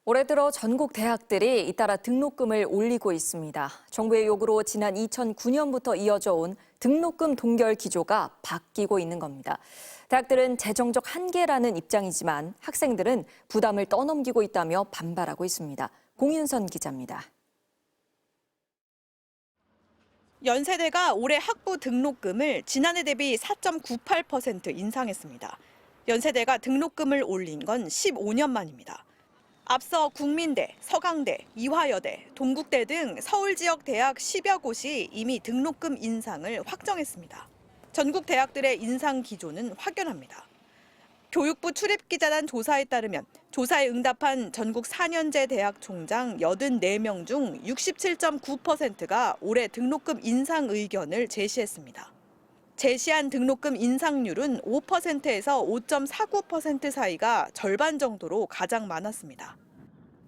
올해 들어 전국 대학들이 잇따라 등록금을 올리고 있습니다. 정부의 요구로 지난 2009년부터 이어져 온 등록금 동결 기조가 바뀌고 있는 겁니다. 대학들은 재정적 한계라는 입장이지만 학생들은 부담을 떠넘기고 있다며 반발하고 있습니다. 공윤선 기자입니다. 연세대가 올해 학부 등록금을 지난해 대비 4.98% 인상했습니다. 연세대가 등록금을 올린 건 15년 만입니다. 앞서 국민대, 서강대, 이화여대, 동국대 등 서울 지역 대학 10여 곳이 이미 등록금 인상을 확정했습니다. 전국 대학들의 인상 기조는 확연합니다. 교육부 출입기자단 조사에 따르면 조사에 응답한 전국 4년제 대학 총장 84명 중 67.9%가 올해 등록금 인상 의견을 제시했습니다. 제시한 등록금 인상률은 5%에서 5.49% 사이가 절반 정도로 가장 많았습니다.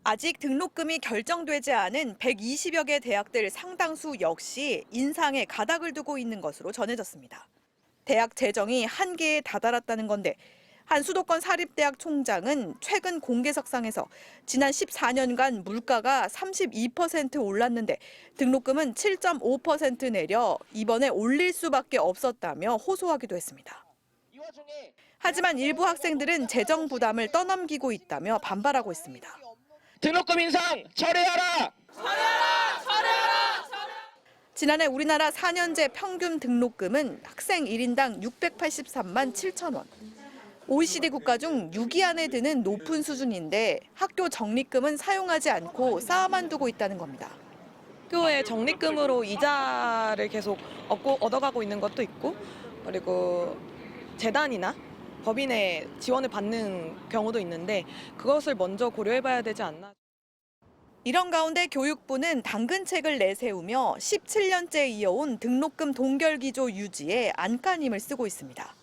아직 등록금이 결정되지 않은 120여 개 대학들 상당수 역시 인상에 가닥을 두고 있는 것으로 전해졌습니다. 대학 재정이 한계에 다다랐다는 건데 한 수도권 사립대학 총장은 최근 공개석상에서 지난 14년간 물가가 32% 올랐는데 등록금은 7.5% 내려 이번에 올릴 수밖에 없었다며 호소하기도 했습니다. 하지만 일부 학생들은 재정 부담을 떠넘기고 있다며 반발하고 있습니다. 등록금 인상 철회하라! 지난해 우리나라 4년제 평균 등록금은 학생 1인당 683만 7천 원. OECD 국가 중 6위 안에 드는 높은 수준인데 학교 적립금은 사용하지 않고 쌓아만 두고 있다는 겁니다. 학교의 적립금으로 이자를 계속 얻어가고 있는 것도 있고, 그리고 재단이나 법인의 지원을 받는 경우도 있는데 그것을 먼저 고려해봐야 되지 않나. 이런 가운데 교육부는 당근책을 내세우며 17년째 이어온 등록금 동결 기조 유지에 안간힘을 쓰고 있습니다.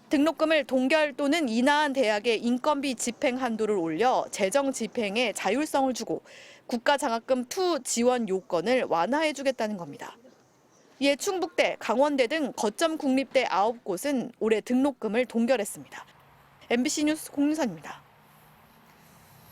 등록금을 동결 또는 인하한 대학의 인건비 집행 한도를 올려 재정 집행에 자율성을 주고 국가장학금 2 지원 요건을 완화해주겠다는 겁니다. 이에 충북대, 강원대 등 거점 국립대 9곳은 올해 등록금을 동결했습니다. MBC 뉴스 공유선입니다.